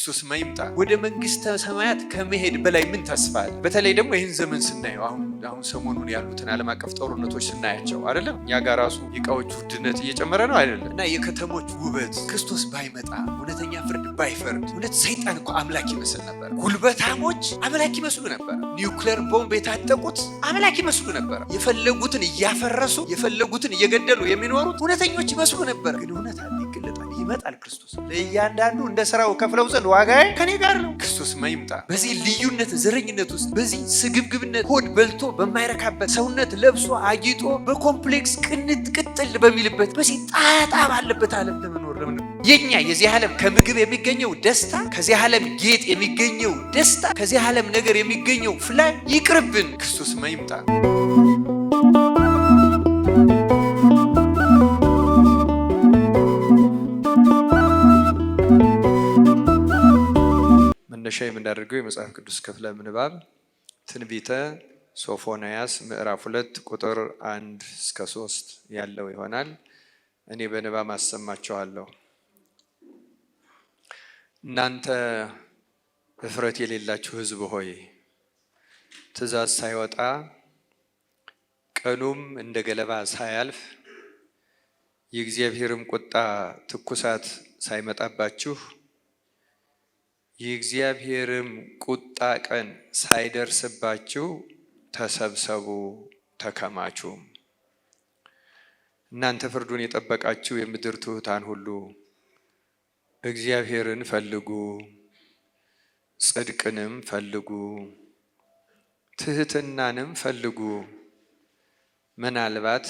ክርስቶስ ማይምጣ ወደ መንግስተ ሰማያት ከመሄድ በላይ ምን ተስፋ አለ? በተለይ ደግሞ ይህን ዘመን ስናየው አሁን ሰሞኑን ያሉትን ዓለም አቀፍ ጦርነቶች ስናያቸው አይደለም እኛ ጋር ራሱ የእቃዎች ውድነት እየጨመረ ነው አይደለም እና የከተሞች ውበት ክርስቶስ ባይመጣ እውነተኛ ፍርድ ባይፈርድ እውነት ሰይጣን እኮ አምላክ ይመስል ነበር። ጉልበታሞች አምላክ ይመስሉ ነበር። ኒውክሌር ቦምብ የታጠቁት አምላክ ይመስሉ ነበር። የፈለጉትን እያፈረሱ የፈለጉትን እየገደሉ የሚኖሩት እውነተኞች ይመስሉ ነበር። ግን እውነት አለ ይገለጣል፣ ይመጣል ክርስቶስ። ለእያንዳንዱ እንደ ስራው ከፍለው ዘንድ ዋጋዬ ከኔ ጋር ነው። ክርስቶስ ማይምጣ በዚህ ልዩነት ዘረኝነት ውስጥ በዚህ ስግብግብነት ሆድ በልቶ በማይረካበት ሰውነት ለብሶ አጊጦ በኮምፕሌክስ ቅንጥ ቅጥል በሚልበት በዚህ ጣጣ ባለበት ዓለም ለመኖር ለምን የኛ የዚህ ዓለም ከምግብ የሚገኘው ደስታ ከዚህ ዓለም ጌጥ የሚገኘው ደስታ ከዚህ ዓለም ነገር የሚገኘው ፍላይ ይቅርብን። ክርስቶስ ማይምጣ መነሻ የምናደርገው የመጽሐፍ ቅዱስ ክፍለ ምንባብ ትንቢተ ሶፎንያስ ምዕራፍ 2 ቁጥር 1 እስከ 3 ያለው ይሆናል። እኔ በንባብ አሰማችኋለሁ። እናንተ እፍረት የሌላችሁ ሕዝብ ሆይ ትእዛዝ ሳይወጣ ቀኑም እንደ ገለባ ሳያልፍ የእግዚአብሔርም ቁጣ ትኩሳት ሳይመጣባችሁ የእግዚአብሔርም ቁጣ ቀን ሳይደርስባችሁ ተሰብሰቡ ተከማቹም። እናንተ ፍርዱን የጠበቃችሁ የምድር ትሑታን ሁሉ እግዚአብሔርን ፈልጉ፣ ጽድቅንም ፈልጉ፣ ትህትናንም ፈልጉ፣ ምናልባት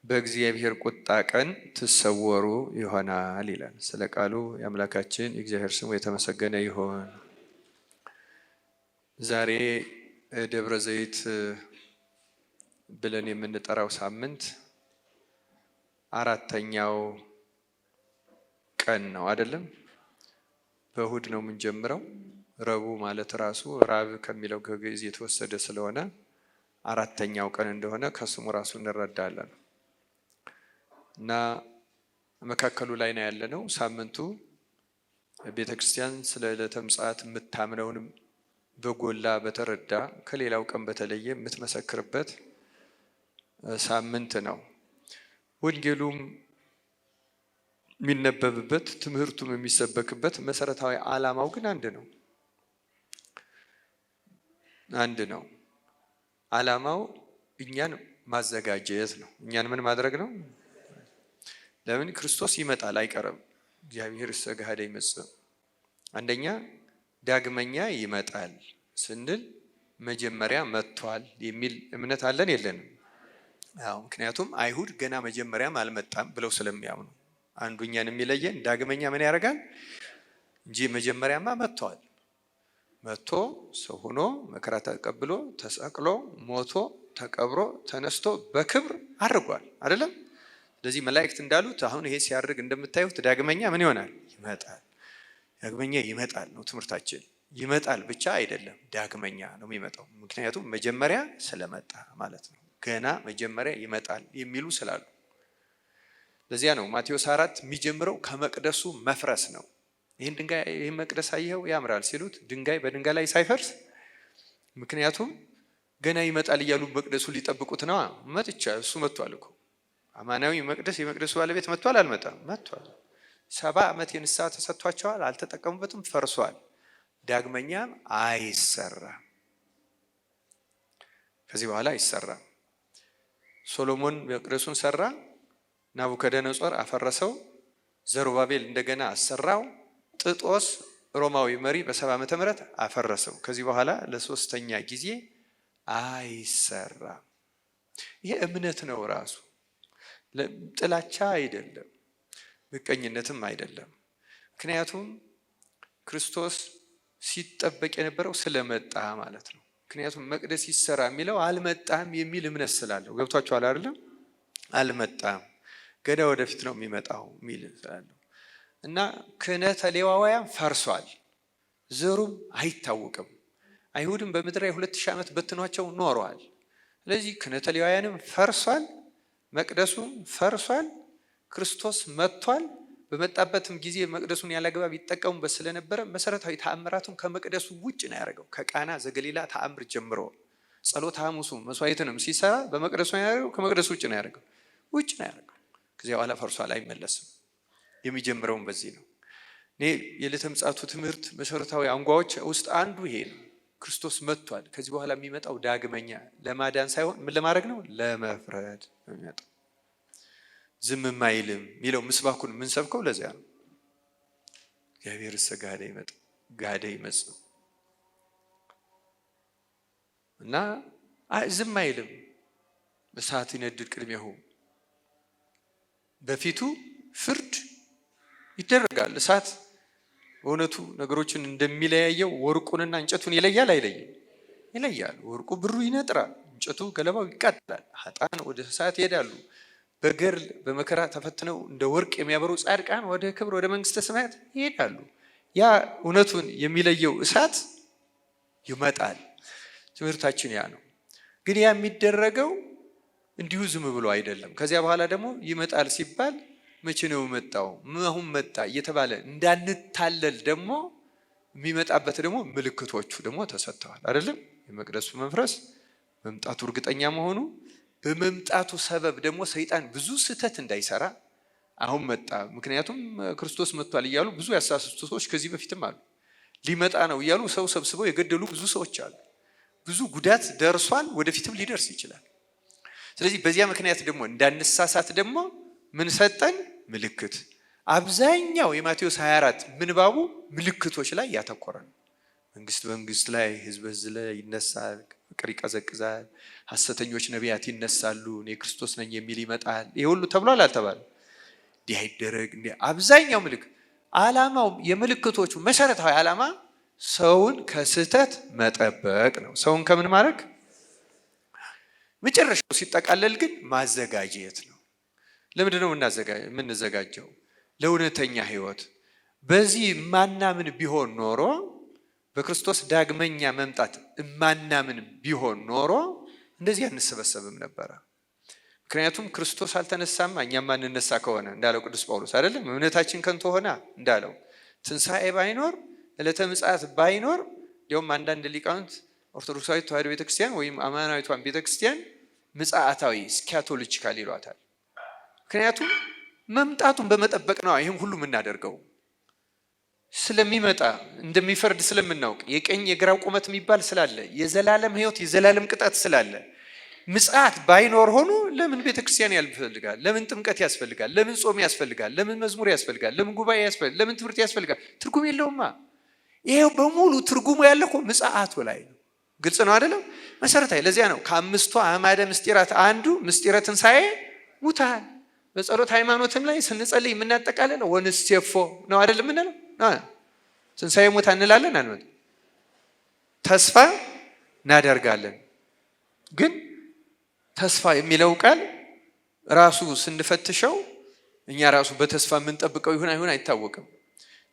በእግዚአብሔር ቁጣ ቀን ትሰወሩ ይሆናል ይላል። ስለ ቃሉ የአምላካችን የእግዚአብሔር ስሙ የተመሰገነ ይሁን። ዛሬ ደብረ ዘይት ብለን የምንጠራው ሳምንት አራተኛው ቀን ነው አይደለም? በእሁድ ነው የምንጀምረው። ረቡዕ ማለት ራሱ ራብ ከሚለው ከግዕዝ የተወሰደ ስለሆነ አራተኛው ቀን እንደሆነ ከስሙ ራሱ እንረዳለን። እና መካከሉ ላይ ነው ያለነው። ሳምንቱ ቤተክርስቲያን ስለ ዕለተ ምጽአት የምታምነውንም በጎላ በተረዳ ከሌላው ቀን በተለየ የምትመሰክርበት ሳምንት ነው። ወንጌሉም የሚነበብበት ትምህርቱም የሚሰበክበት መሰረታዊ ዓላማው ግን አንድ ነው። ዓላማው እኛን ማዘጋጀት ነው። እኛን ምን ማድረግ ነው? ለምን? ክርስቶስ ይመጣል አይቀርም። እግዚአብሔር ሰጋደ ይመጽእ። አንደኛ ዳግመኛ ይመጣል ስንል መጀመሪያ መጥቷል የሚል እምነት አለን የለንም? አዎ። ምክንያቱም አይሁድ ገና መጀመሪያም አልመጣም ብለው ስለሚያምኑ አንዱ እኛን የሚለየን ዳግመኛ ምን ያደርጋል እንጂ መጀመሪያማ መጥቷል። መጥቶ ሰው ሆኖ መከራ ተቀብሎ ተሰቅሎ ሞቶ ተቀብሮ ተነስቶ በክብር አድርጓል አይደለም? ስለዚህ መላእክት እንዳሉት አሁን ይሄ ሲያርግ እንደምታዩት ዳግመኛ ምን ይሆናል? ይመጣል። ዳግመኛ ይመጣል ነው ትምህርታችን። ይመጣል ብቻ አይደለም፣ ዳግመኛ ነው የሚመጣው። ምክንያቱም መጀመሪያ ስለመጣ ማለት ነው። ገና መጀመሪያ ይመጣል የሚሉ ስላሉ ለዚያ ነው ማቴዎስ 4 የሚጀምረው ከመቅደሱ መፍረስ ነው። ይህን ድንጋይ ይህን መቅደስ አየኸው ያምራል ሲሉት ድንጋይ በድንጋይ ላይ ሳይፈርስ፣ ምክንያቱም ገና ይመጣል እያሉ መቅደሱ ሊጠብቁት ነው። እሱ መጥቷል እኮ አማናዊ መቅደስ። የመቅደሱ ባለቤት መጥቷል አልመጣም? መጥቷል። 70 ዓመት የንስሐ ተሰጥቷቸዋል፣ አልተጠቀሙበትም፣ ፈርሷል። ዳግመኛም አይሰራም። ከዚህ በኋላ አይሰራም። ሶሎሞን መቅደሱን ሰራ፣ ናቡከደነጾር አፈረሰው፣ ዘሩባቤል እንደገና አሰራው፣ ጥጦስ ሮማዊ መሪ በ70 ዓመተ ምህረት አፈረሰው። ከዚህ በኋላ ለሶስተኛ ጊዜ አይሰራም። ይሄ እምነት ነው ራሱ። ጥላቻ አይደለም፣ ምቀኝነትም አይደለም። ምክንያቱም ክርስቶስ ሲጠበቅ የነበረው ስለመጣ ማለት ነው። ምክንያቱም መቅደስ ይሰራ የሚለው አልመጣም የሚል እምነት ስላለው ገብቷችኋል አይደለም? አልመጣም ገና ወደፊት ነው የሚመጣው የሚል ስላለው እና ክህነተ ሌዋውያን ፈርሷል፣ ዘሩም አይታወቅም። አይሁድም በምድር ላይ 2000 ዓመት በትኗቸው ኖረዋል። ስለዚህ ክህነተ ሌዋውያንም ፈርሷል፣ መቅደሱም ፈርሷል፣ ክርስቶስ መጥቷል። በመጣበትም ጊዜ መቅደሱን ያላግባብ ይጠቀሙበት ስለነበረ መሰረታዊ ተአምራቱን ከመቅደሱ ውጭ ነው ያደረገው። ከቃና ዘገሊላ ተአምር ጀምሮ ጸሎተ ሐሙሱ መስዋዕትንም ሲሰራ በመቅደሱ ነው ያደረገው። ከመቅደሱ ውጭ ነው ያደረገው። ከዚያ በኋላ ፈርሷል፣ አይመለስም። የሚጀምረውን በዚህ ነው። እኔ የዕለተ ምጽአቱ ትምህርት መሰረታዊ አንጓዎች ውስጥ አንዱ ይሄ ነው። ክርስቶስ መጥቷል። ከዚህ በኋላ የሚመጣው ዳግመኛ ለማዳን ሳይሆን ምን ለማድረግ ነው? ለመፍረድ ነው የሚመጣው። ዝም ማይልም የሚለው ምስባኩን የምንሰብከው ለዚያ ነው። እግዚአብሔር ጋደ ይመጽእ እና ዝም አይልም። እሳት ይነድድ ቅድሜሁ፣ በፊቱ ፍርድ ይደረጋል። እሳት በእውነቱ ነገሮችን እንደሚለያየው ወርቁንና እንጨቱን ይለያል አይለይም? ይለያል። ወርቁ ብሩ ይነጥራል፣ እንጨቱ ገለባው ይቃጠላል። ኃጥአን ወደ እሳት ይሄዳሉ። በገድል በመከራ ተፈትነው እንደ ወርቅ የሚያበሩ ጻድቃን ወደ ክብር ወደ መንግስተ ሰማያት ይሄዳሉ። ያ እውነቱን የሚለየው እሳት ይመጣል። ትምህርታችን ያ ነው። ግን ያ የሚደረገው እንዲሁ ዝም ብሎ አይደለም። ከዚያ በኋላ ደግሞ ይመጣል ሲባል መቼ ነው መጣው? አሁን መጣ እየተባለ እንዳንታለል ደግሞ የሚመጣበት ደግሞ ምልክቶቹ ደግሞ ተሰጥተዋል አይደለም? የመቅደሱ መፍረስ መምጣቱ እርግጠኛ መሆኑ፣ በመምጣቱ ሰበብ ደግሞ ሰይጣን ብዙ ስህተት እንዳይሰራ አሁን መጣ። ምክንያቱም ክርስቶስ መጥቷል እያሉ ብዙ ያሳስቱ ሰዎች ከዚህ በፊትም አሉ። ሊመጣ ነው እያሉ ሰው ሰብስበው የገደሉ ብዙ ሰዎች አሉ። ብዙ ጉዳት ደርሷል፣ ወደፊትም ሊደርስ ይችላል። ስለዚህ በዚያ ምክንያት ደግሞ እንዳንሳሳት ደግሞ ምን ሰጠን? ምልክት። አብዛኛው የማቴዎስ 24 ምንባቡ ምልክቶች ላይ ያተኮረ ነው። መንግስት በመንግስት ላይ፣ ህዝብ በህዝብ ላይ ይነሳል፣ ፍቅር ይቀዘቅዛል፣ ሐሰተኞች ነቢያት ይነሳሉ፣ እኔ ክርስቶስ ነኝ የሚል ይመጣል። ይሄ ሁሉ ተብሏል አልተባለ? እንዲህ አይደረግ። አብዛኛው ምልክት ዓላማው የምልክቶቹ መሰረታዊ ዓላማ ሰውን ከስህተት መጠበቅ ነው። ሰውን ከምን ማድረግ? መጨረሻው ሲጠቃለል ግን ማዘጋጀት ነው። ለምንድን ነው የምንዘጋጀው? ለእውነተኛ ህይወት። በዚህ ማናምን ቢሆን ኖሮ በክርስቶስ ዳግመኛ መምጣት ማናምን ቢሆን ኖሮ እንደዚህ አንሰበሰብም ነበረ። ምክንያቱም ክርስቶስ አልተነሳም፣ እኛም ማንነሳ ከሆነ እንዳለው ቅዱስ ጳውሎስ አይደለም? እምነታችን ከንቱ ሆና እንዳለው ትንሣኤ ባይኖር ዕለተ ምጽአት ባይኖር፣ እንዲያውም አንዳንድ ሊቃውንት ኦርቶዶክሳዊት ተዋሕዶ ቤተክርስቲያን ወይም አማናዊቷን ቤተክርስቲያን ምጽአታዊ ስካቶሎጂካል ይሏታል። ምክንያቱም መምጣቱን በመጠበቅ ነው ይህን ሁሉ የምናደርገው። ስለሚመጣ እንደሚፈርድ ስለምናውቅ፣ የቀኝ የግራው ቁመት የሚባል ስላለ፣ የዘላለም ህይወት የዘላለም ቅጣት ስላለ፣ ምጽአት ባይኖር ሆኖ ለምን ቤተክርስቲያን ያስፈልጋል? ለምን ጥምቀት ያስፈልጋል? ለምን ጾም ያስፈልጋል? ለምን መዝሙር ያስፈልጋል? ለምን ጉባኤ ያስፈልጋል? ለምን ትምህርት ያስፈልጋል? ትርጉም የለውማ። ይሄው በሙሉ ትርጉሙ ያለው እኮ ምጽአቱ ላይ ነው። ግልጽ ነው አይደለም? መሰረታዊ። ለዚያ ነው ከአምስቱ አዕማደ ምስጢራት አንዱ ምስጢረ ትንሣኤ ሙታን። በጸሎት ሃይማኖትም ላይ ስንጸልይ የምናጠቃልለው ወንሴፎ ነው አይደለም? ምንለው ትንሣኤ ሙታን እንላለን። አንመጥ ተስፋ እናደርጋለን። ግን ተስፋ የሚለው ቃል ራሱ ስንፈትሸው እኛ ራሱ በተስፋ የምንጠብቀው ይሁን አይሁን አይታወቅም።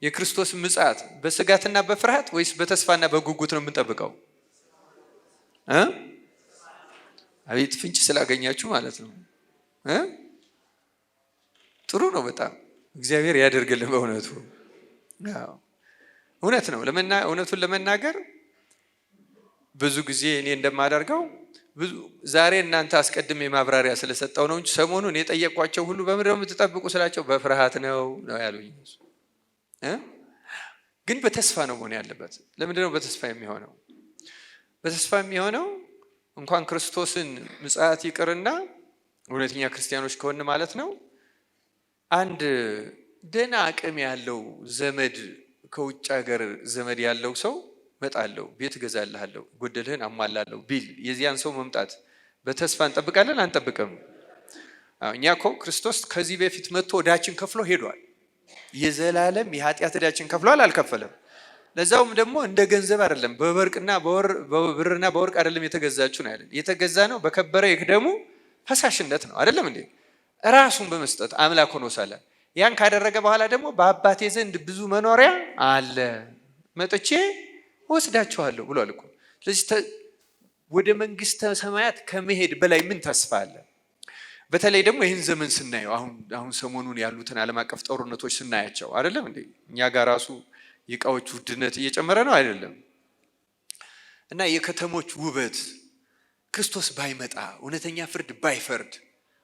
የክርስቶስ ምጽአት በስጋትና በፍርሃት ወይስ በተስፋና በጉጉት ነው የምንጠብቀው? አቤት ፍንጭ ስላገኛችሁ ማለት ነው። ጥሩ ነው በጣም እግዚአብሔር ያደርግልን። በእውነቱ እውነት ነው። እውነቱን ለመናገር ብዙ ጊዜ እኔ እንደማደርገው ዛሬ እናንተ አስቀድሜ ማብራሪያ ስለሰጠው ነው እንጂ ሰሞኑን የጠየቋቸው ሁሉ በምንድን ነው የምትጠብቁ ስላቸው በፍርሃት ነው ያሉኝ። ግን በተስፋ ነው መሆን ያለበት። ለምንድን ነው በተስፋ የሚሆነው? በተስፋ የሚሆነው እንኳን ክርስቶስን ምጽአት ይቅርና እውነተኛ ክርስቲያኖች ከሆነ ማለት ነው። አንድ ደህና አቅም ያለው ዘመድ ከውጭ ሀገር ዘመድ ያለው ሰው መጣለው፣ ቤት እገዛልሃለሁ፣ ጎደልህን አሟላለሁ ቢል የዚያን ሰው መምጣት በተስፋ እንጠብቃለን አንጠብቅም? እኛ እኮ ክርስቶስ ከዚህ በፊት መጥቶ ዕዳችን ከፍሎ ሄዷል። የዘላለም የኃጢአት ዕዳችን ከፍሏል አልከፈለም? ለዛውም ደግሞ እንደ ገንዘብ አይደለም፣ በብርና በወርቅ አይደለም የተገዛችሁ ነው ያለን። የተገዛ ነው በከበረ የደሙ ፈሳሽነት ነው አይደለም እንዴ? ራሱን በመስጠት አምላክ ሆኖ ሳለ ያን ካደረገ በኋላ ደግሞ በአባቴ ዘንድ ብዙ መኖሪያ አለ፣ መጥቼ ወስዳችኋለሁ ብሏል እኮ። ስለዚህ ወደ መንግስተ ሰማያት ከመሄድ በላይ ምን ተስፋ አለ? በተለይ ደግሞ ይህን ዘመን ስናየው አሁን ሰሞኑን ያሉትን ዓለም አቀፍ ጦርነቶች ስናያቸው አይደለም እንዴ? እኛ ጋር ራሱ የእቃዎች ውድነት እየጨመረ ነው አይደለም? እና የከተሞች ውበት ክርስቶስ ባይመጣ እውነተኛ ፍርድ ባይፈርድ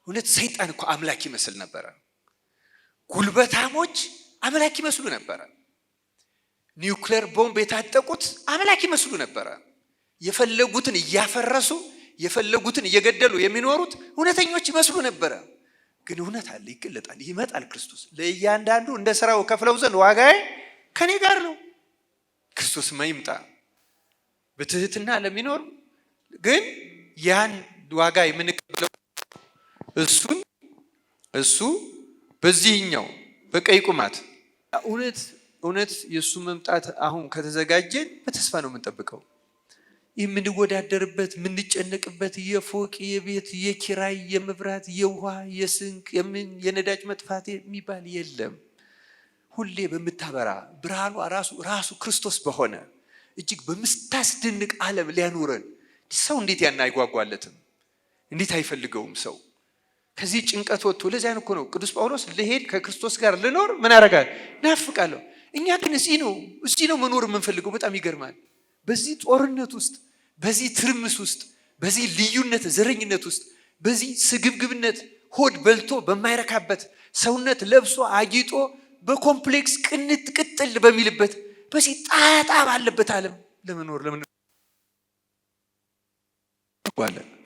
እውነት ሰይጣን እኮ አምላክ ይመስል ነበረ። ጉልበታሞች አምላክ ይመስሉ ነበረ። ኒውክሌር ቦምብ የታጠቁት አምላክ ይመስሉ ነበረ። የፈለጉትን እያፈረሱ የፈለጉትን እየገደሉ የሚኖሩት እውነተኞች ይመስሉ ነበረ። ግን እውነት አለ፣ ይገለጣል፣ ይመጣል ክርስቶስ። ለእያንዳንዱ እንደ ስራው ከፍለው ዘንድ ዋጋዬ ከኔ ጋር ነው። ክርስቶስ ይምጣ። በትህትና ለሚኖር ግን ያን ዋጋ የምንቀበለው እሱ በዚህኛው በቀይ ቁማት እውነት የእሱ መምጣት አሁን ከተዘጋጀን በተስፋ ነው የምንጠብቀው። የምንወዳደርበት የምንጨነቅበት የፎቅ የቤት የኪራይ የመብራት የውሃ የስንቅ የነዳጅ መጥፋት የሚባል የለም። ሁሌ በምታበራ ብርሃኗ ራሱ ክርስቶስ በሆነ እጅግ በምታስደንቅ ዓለም ሊያኖረን ሰው እንዴት ያን አይጓጓለትም? እንዴት አይፈልገውም? ሰው ከዚህ ጭንቀት ወጥቶ ለዚያ እኮ ነው ቅዱስ ጳውሎስ ልሄድ ከክርስቶስ ጋር ልኖር ምን አደርጋለሁ ናፍቃለሁ። እኛ ግን እዚህ ነው መኖር የምንፈልገው። በጣም ይገርማል። በዚህ ጦርነት ውስጥ፣ በዚህ ትርምስ ውስጥ፣ በዚህ ልዩነት ዘረኝነት ውስጥ፣ በዚህ ስግብግብነት ሆድ በልቶ በማይረካበት ሰውነት ለብሶ አጊጦ በኮምፕሌክስ ቅጥል በሚልበት በዚህ ጣጣ ባለበት ዓለም ለመኖር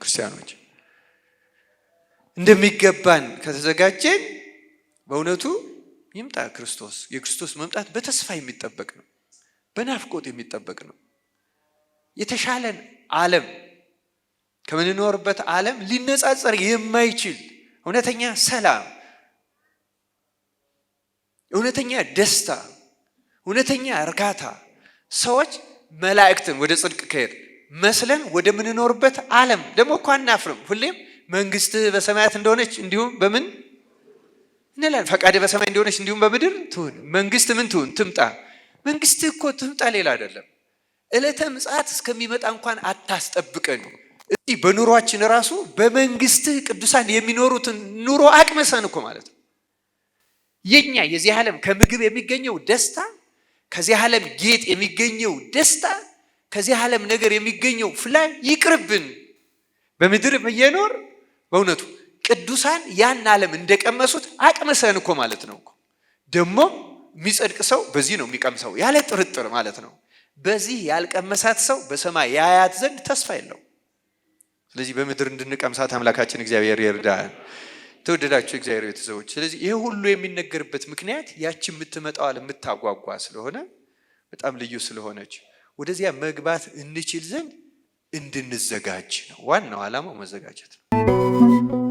ክርስቲያኖች እንደሚገባን ከተዘጋጀን በእውነቱ ይምጣ ክርስቶስ። የክርስቶስ መምጣት በተስፋ የሚጠበቅ ነው፣ በናፍቆት የሚጠበቅ ነው። የተሻለን ዓለም ከምንኖርበት ዓለም ሊነጻጸር የማይችል እውነተኛ ሰላም፣ እውነተኛ ደስታ፣ እውነተኛ እርካታ ሰዎች መላእክትን ወደ ጽድቅ ከሄድ መስለን ወደ ምንኖርበት ዓለም ደግሞ እኮ አናፍርም። ሁሌም መንግስትህ በሰማያት እንደሆነች እንዲሁም በምን እንላለን። ፈቃድህ በሰማይ እንደሆነች እንዲሁም በምድር ትሁን። መንግስት ምን ትሁን? ትምጣ። መንግስትህ እኮ ትምጣ ሌላ አይደለም። ዕለተ ምጽአት እስከሚመጣ እንኳን አታስጠብቀን። እዚህ በኑሯችን ራሱ በመንግስትህ ቅዱሳን የሚኖሩትን ኑሮ አቅመሰን እኮ ማለት ነው። የኛ የዚህ ዓለም ከምግብ የሚገኘው ደስታ፣ ከዚህ ዓለም ጌጥ የሚገኘው ደስታ፣ ከዚህ ዓለም ነገር የሚገኘው ፍላይ ይቅርብን። በምድር እየኖር በእውነቱ ቅዱሳን ያን ዓለም እንደቀመሱት አቅመሰን እኮ ማለት ነው። ደግሞ የሚጸድቅ ሰው በዚህ ነው የሚቀምሰው ያለ ጥርጥር ማለት ነው። በዚህ ያልቀመሳት ሰው በሰማይ ያያት ዘንድ ተስፋ የለው። ስለዚህ በምድር እንድንቀምሳት አምላካችን እግዚአብሔር ይርዳን። ተወደዳችሁ እግዚአብሔር ቤተሰቦች፣ ስለዚህ ይሄ ሁሉ የሚነገርበት ምክንያት ያቺ የምትመጣው የምታጓጓ ስለሆነ በጣም ልዩ ስለሆነች ወደዚያ መግባት እንችል ዘንድ እንድንዘጋጅ ነው። ዋናው ዓላማው መዘጋጀት ነው።